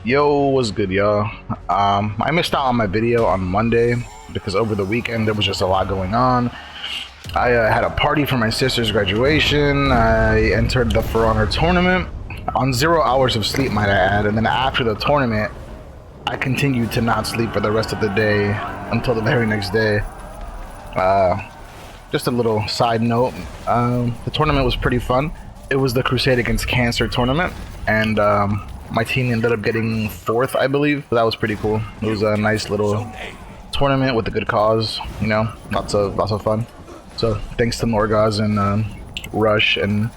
Yo, what's good, y'all? I missed out on my video on Monday because over the weekend there was just a lot going on. I had a party for my sister's graduation. I entered the For Honor tournament on 0 hours of sleep, might I add. And then after the tournament, I continued to not sleep for the rest of the day until the very next day. Just a little side note, the tournament was pretty fun. It was the Crusade Against Cancer tournament, and my team ended up getting 4th, I believe. So that was pretty cool. It was a nice little tournament with a good cause, you know, lots of fun. So thanks to Norgaz and Rush and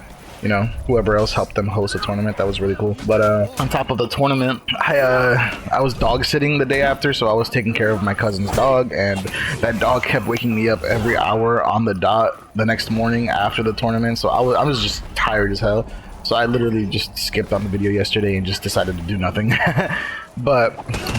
whoever else helped them host a tournament. That was really cool. But on top of the tournament, I was dog sitting the day after, so I was taking care of my cousin's dog, and that dog kept waking me up every hour on the dot the next morning after the tournament. So I was just tired as hell. So I literally just skipped on the video yesterday and just decided to do nothing. But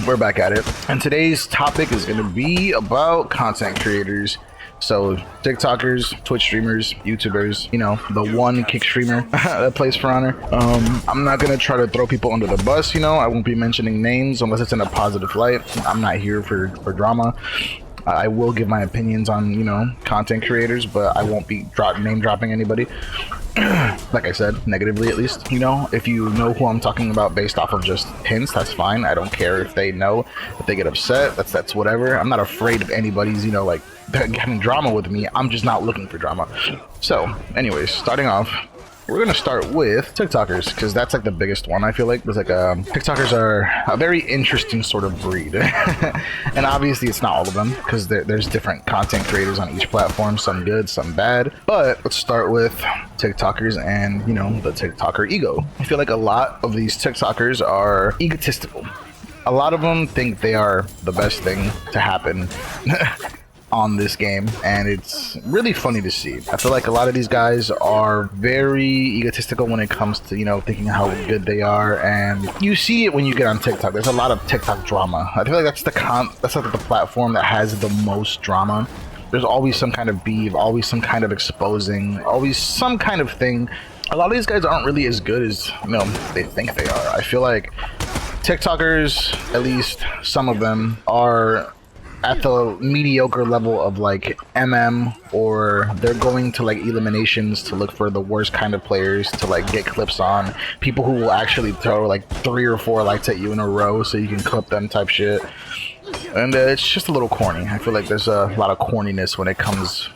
we're back at it, and today's topic is going to be about content creators. So TikTokers, Twitch streamers, YouTubers, you know, the one kick streamer that plays For Honor. I'm not gonna try to throw people under the bus, you know. I won't be mentioning names unless it's in a positive light. I'm not here for drama. I will give my opinions on, you know, content creators, but I won't be name dropping anybody. Like I said, negatively at least. You know, if you know who I'm talking about based off of just hints, that's fine. I don't care if they know, if they get upset, that's whatever. I'm not afraid of anybody's, you know, like having drama with me. I'm just not looking for drama. So anyways, starting off, we're gonna start with TikTokers, because that's like the biggest one. I feel like there's like TikTokers are a very interesting sort of breed. And obviously it's not all of them, because there's different content creators on each platform, some good, some bad. But let's start with TikTokers and, you know, the TikToker ego. I feel like a lot of these TikTokers are egotistical. A lot of them think they are the best thing to happen on this game, and it's really funny to see. I feel like a lot of these guys are very egotistical when it comes to, you know, thinking how good they are, and you see it when you get on TikTok. There's a lot of TikTok drama. I feel like that's like the platform that has the most drama. There's always some kind of beef, always some kind of exposing, always some kind of thing. A lot of these guys aren't really as good as, you know, they think they are. I feel like TikTokers, at least some of them, are at the mediocre level of like or they're going to like eliminations to look for the worst kind of players to like get clips on, people who will actually throw like 3 or 4 lights at you in a row so you can clip them type shit. And it's just a little corny. I feel like there's a lot of corniness when it comes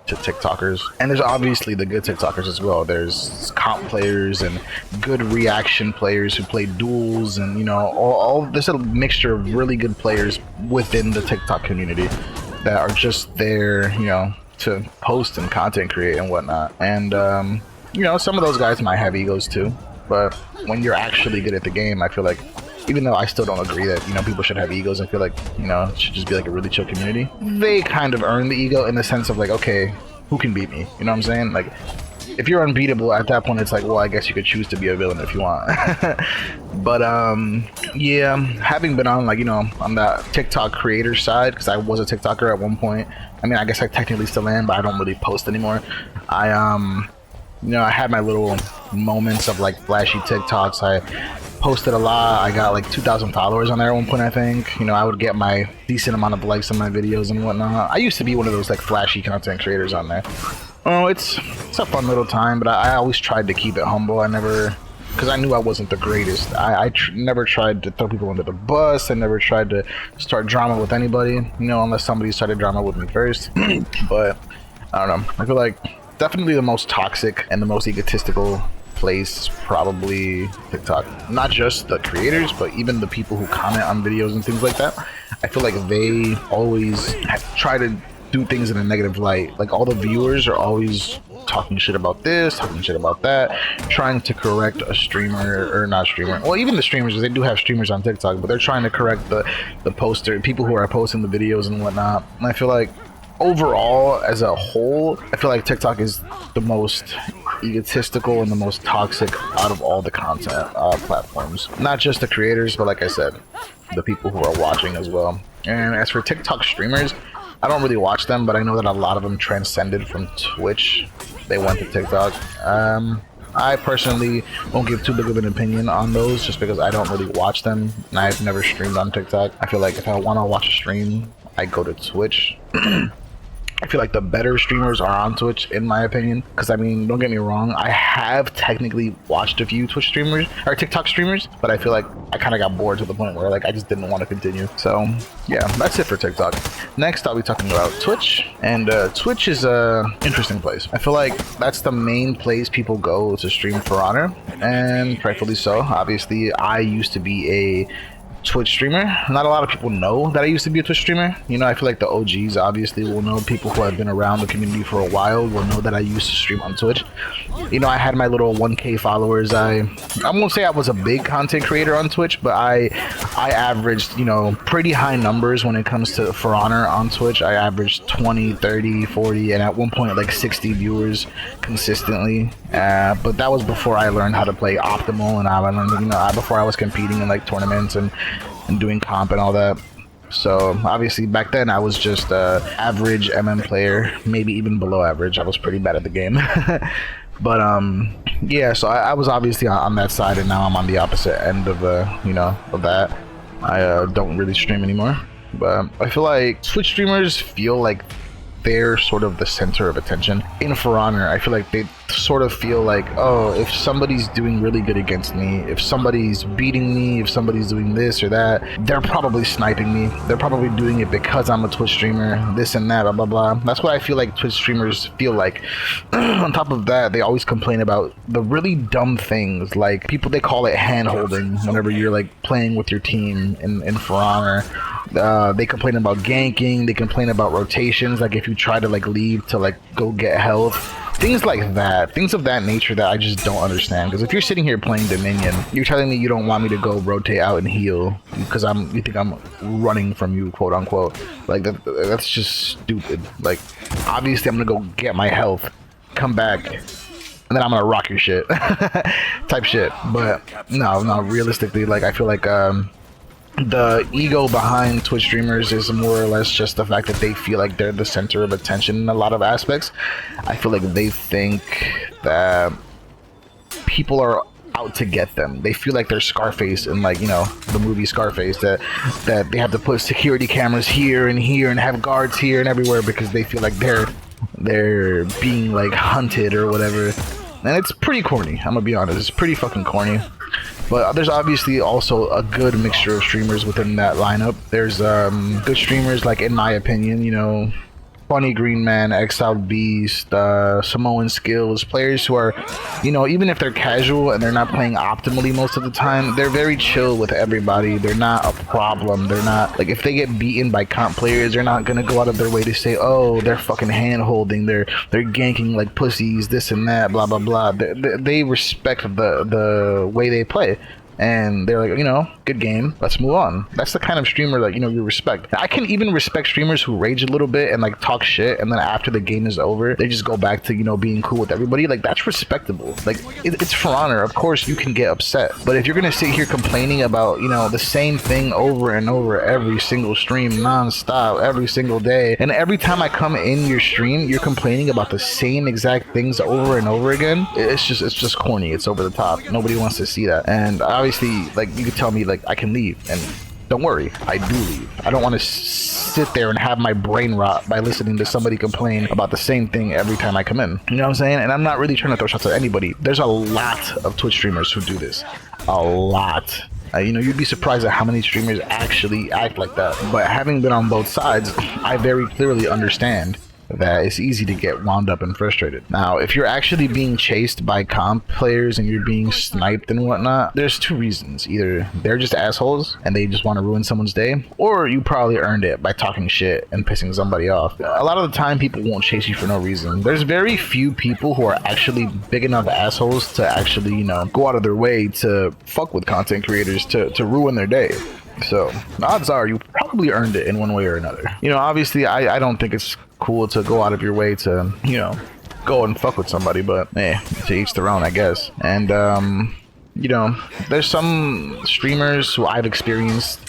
to TikTokers, and there's obviously the good TikTokers as well. There's comp players and good reaction players who play duels, and you know, all there's a mixture of really good players within the TikTok community that are just there, you know, to post and content create and whatnot. And you know, some of those guys might have egos too, but when you're actually good at the game, I feel like, even though I still don't agree that, you know, people should have egos, I feel like, you know, it should just be like a really chill community. They kind of earn the ego in the sense of like, okay, who can beat me? You know what I'm saying? Like, if you're unbeatable at that point, it's like, well, I guess you could choose to be a villain if you want. But yeah, having been on, like, you know, on that TikTok creator side, because I was a TikToker at one point. I mean, I guess I technically still am, but I don't really post anymore. You know, I had my little moments of like flashy TikToks. I posted a lot. I got like 2,000 followers on there at one point, I think. You know, I would get my decent amount of likes on my videos and whatnot. I used to be one of those like flashy content creators on there. Oh, it's a fun little time, but I always tried to keep it humble. I never, because I knew I wasn't the greatest. I never tried to throw people under the bus. I never tried to start drama with anybody, you know, unless somebody started drama with me first. But I don't know. I feel like definitely the most toxic and the most egotistical place is probably TikTok. Not just the creators, but even the people who comment on videos and things like that. I feel like they always try to do things in a negative light. Like, all the viewers are always talking shit about this, talking shit about that, trying to correct a streamer, or not streamer, well, even the streamers, because they do have streamers on TikTok, but they're trying to correct the poster, people who are posting the videos and whatnot. And I feel like overall, as a whole, I feel like TikTok is the most egotistical and the most toxic out of all the content platforms. Not just the creators, but like I said, the people who are watching as well. And as for TikTok streamers, I don't really watch them, but I know that a lot of them transcended from Twitch. They went to TikTok. I I personally won't give too big of an opinion on those just because I don't really watch them and I've never streamed on TikTok. I feel like if I want to watch a stream, I go to Twitch. I feel like the better streamers are on Twitch, in my opinion. Because, I mean, don't get me wrong, I have technically watched a few Twitch streamers, or TikTok streamers, but I feel like I kind of got bored to the point where, like, I just didn't want to continue. So, yeah, that's it for TikTok. Next, I'll be talking about Twitch. And Twitch is a interesting place. I feel like that's the main place people go to stream For Honor, and rightfully so. Obviously, I used to be a Twitch streamer. Not a lot of people know that I used to be a Twitch streamer. You know, I feel like the OGs obviously will know. People who have been around the community for a while will know that I used to stream on Twitch. You know, I had my little 1K followers. I won't say I was a big content creator on Twitch, but I averaged, you know, pretty high numbers when it comes to For Honor on Twitch. I averaged 20, 30, 40, and at one point like 60 viewers consistently. But that was before I learned how to play optimal, and I learned, you know, before I was competing in like tournaments and doing comp and all that. So obviously back then I was just average MM player, maybe even below average. I was pretty bad at the game. But yeah, so I was obviously on that side, and now I'm on the opposite end of you know, of that. I don't really stream anymore, but I feel like Twitch streamers feel like they're sort of the center of attention. In For Honor, I feel like they sort of feel like, oh, if somebody's doing really good against me, if somebody's beating me, if somebody's doing this or that, they're probably sniping me. They're probably doing it because I'm a Twitch streamer, this and that, blah, blah, blah. That's what I feel like Twitch streamers feel like. On top of that, they always complain about the really dumb things, like people, they call it hand-holding whenever you're like playing with your team in For Honor. They complain about ganking, they complain about rotations, like if you try to like leave to like go get health, things like that, things of that nature that I just don't understand. Because if you're sitting here playing Dominion, you're telling me you don't want me to go rotate out and heal because you think I'm running from you, quote unquote. Like that's just stupid. Like obviously I'm gonna go get my health, come back, and then I'm gonna rock your shit type shit. But no, realistically, like I feel like the ego behind Twitch streamers is more or less just the fact that they feel like they're the center of attention in a lot of aspects. I feel like they think that people are out to get them. They feel like they're Scarface in, like, you know, the movie Scarface, that they have to put security cameras here and have guards here and everywhere because they feel like they're being like hunted or whatever. And it's pretty corny, I'm gonna be honest. It's pretty fucking corny. But there's obviously also a good mixture of streamers within that lineup. There's good streamers, like, in my opinion, you know, Funny Green Man, Exiled Beast, Samoan Skills, players who are, you know, even if they're casual and they're not playing optimally most of the time, they're very chill with everybody. They're not a problem. They're not, like, if they get beaten by comp players, they're not gonna go out of their way to say, oh, they're fucking hand-holding, they're ganking like pussies, this and that, blah, blah, blah. They respect the way they play. And they're like, you know, good game, let's move on. That's the kind of streamer that, you know, you respect. I can even respect streamers who rage a little bit and like talk shit, and then after the game is over, they just go back to, you know, being cool with everybody. Like, that's respectable. Like, it's For Honor. Of course you can get upset, but if you're gonna sit here complaining about, you know, the same thing over and over every single stream, non-stop, every single day, and every time I come in your stream you're complaining about the same exact things over and over again, it's just corny. It's over the top. Nobody wants to see that. And obviously, like, you could tell me, like, I can leave, and don't worry, I do leave. I don't want to sit there and have my brain rot by listening to somebody complain about the same thing every time I come in. You know what I'm saying? And I'm not really trying to throw shots at anybody. There's a lot of Twitch streamers who do this. A lot. You know, you'd be surprised at how many streamers actually act like that. But having been on both sides, I very clearly understand that it's easy to get wound up and frustrated. Now, if you're actually being chased by comp players and you're being sniped and whatnot, there's two reasons. Either they're just assholes and they just want to ruin someone's day, or you probably earned it by talking shit and pissing somebody off. A lot of the time, people won't chase you for no reason. There's very few people who are actually big enough assholes to actually, you know, go out of their way to fuck with content creators to ruin their day. So, odds are you probably earned it in one way or another. You know, obviously, I don't think it's cool to go out of your way to, you know, go and fuck with somebody, but hey, to each their own, I guess. And you know, there's some streamers who I've experienced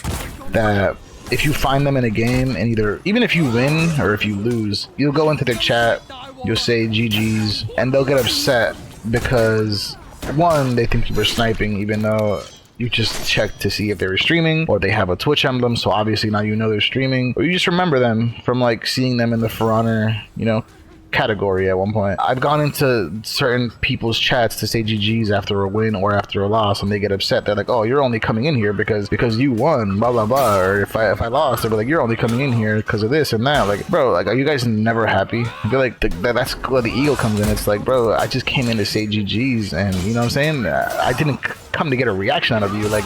that if you find them in a game and even if you win or if you lose, you'll go into their chat, you'll say GG's, and they'll get upset because one, they think you were sniping, even though you just check to see if they were streaming, or they have a Twitch emblem, so obviously now you know they're streaming, or you just remember them from like seeing them in the For Honor, you know, category at one point. I've gone into certain people's chats to say GG's after a win or after a loss, and they get upset. They're like, "Oh, you're only coming in here because you won, blah blah blah." Or if I lost, they're like, "You're only coming in here because of this and that." Like, bro, like, are you guys never happy? I feel like that's where the ego comes in. It's like, bro, I just came in to say GG's, and you know what I'm saying? I didn't come to get a reaction out of you. Like,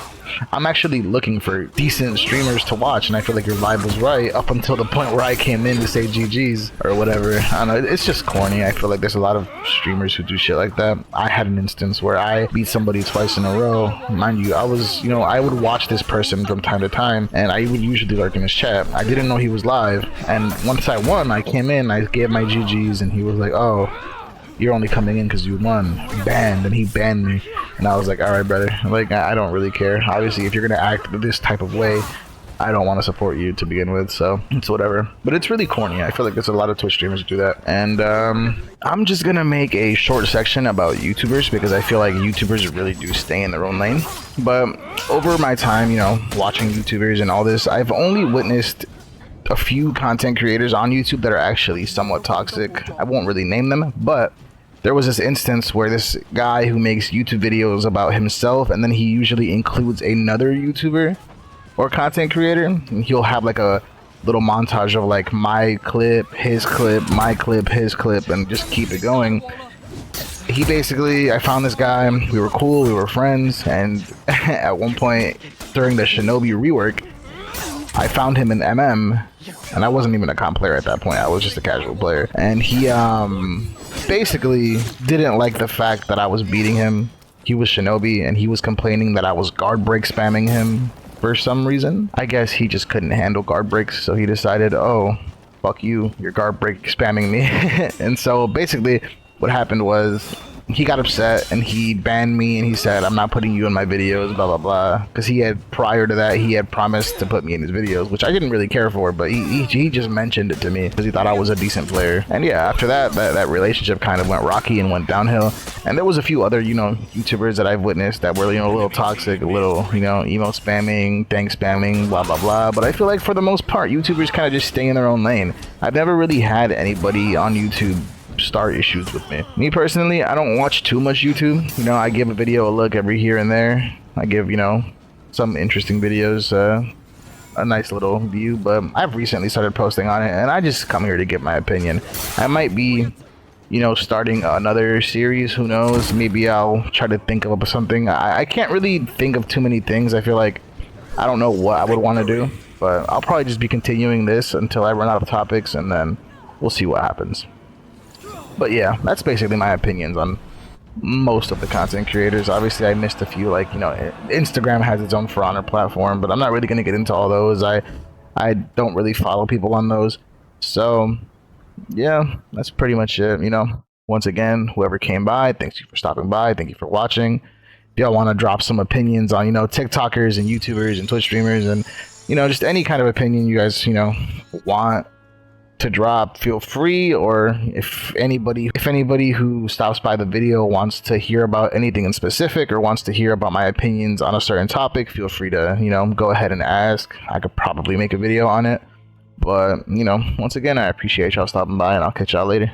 I'm actually looking for decent streamers to watch, and I feel like your vibe was right up until the point where I came in to say GG's or whatever. I don't know, it's just corny. I feel like there's a lot of streamers who do shit like that. I had an instance where I beat somebody twice in a row. Mind you, I would watch this person from time to time, and I would usually lurk in his chat. I didn't know he was live, and once I won, I came in, I gave my GG's, and he was like, "Oh, you're only coming in because you won." Banned, and he banned me. And I was like, alright, brother, like, I don't really care. Obviously, if you're gonna act this type of way, I don't want to support you to begin with, so it's whatever. But it's really corny. I feel like there's a lot of Twitch streamers who do that. And I'm just gonna make a short section about YouTubers, because I feel like YouTubers really do stay in their own lane. But over my time, you know, watching YouTubers and all this, I've only witnessed a few content creators on YouTube that are actually somewhat toxic. I won't really name them, but there was this instance where this guy who makes YouTube videos about himself, and then he usually includes another YouTuber or content creator, and he'll have like a little montage of like my clip, his clip, my clip, his clip, and just keep it going. He basically, I found this guy, we were cool, we were friends, and at one point during the Shinobi rework, I found him in MM, and I wasn't even a comp player at that point, I was just a casual player, and he basically didn't like the fact that I was beating him. He was Shinobi, and he was complaining that I was guard break spamming him for some reason. I guess he just couldn't handle guard breaks, so he decided, oh, fuck you, you're guard break spamming me. And so basically what happened was he got upset and he banned me, and he said, "I'm not putting you in my videos, blah blah blah," because he had, prior to that, he had promised to put me in his videos, which I didn't really care for, but he just mentioned it to me because he thought I was a decent player. And yeah, after that relationship kind of went rocky and went downhill. And there was a few other, you know, YouTubers that I've witnessed that were, you know, a little toxic, a little, you know, emote spamming, thank spamming, blah blah blah. But I feel like for the most part, YouTubers kind of just stay in their own lane. I've never really had anybody on YouTube start issues with me. Me personally, I don't watch too much YouTube. You know, I give a video a look every here and there. I give, you know, some interesting videos a nice little view, but I've recently started posting on it, and I just come here to give my opinion. I might be, you know, starting another series, who knows? Maybe I'll try to think of something. I can't really think of too many things. I feel like I don't know what I would want to do, but I'll probably just be continuing this until I run out of topics, and then we'll see what happens. But yeah, that's basically my opinions on most of the content creators. Obviously, I missed a few, like, you know, Instagram has its own For Honor platform, but I'm not really going to get into all those. I don't really follow people on those. So, yeah, that's pretty much it, you know. Once again, whoever came by, thank you for stopping by. Thank you for watching. If y'all want to drop some opinions on, you know, TikTokers and YouTubers and Twitch streamers and, you know, just any kind of opinion you guys, you know, want to drop, feel free. Or if anybody who stops by the video wants to hear about anything in specific, or wants to hear about my opinions on a certain topic, feel free to, you know, go ahead and ask. I could probably make a video on it. But, you know, once again, I appreciate y'all stopping by, and I'll catch y'all later.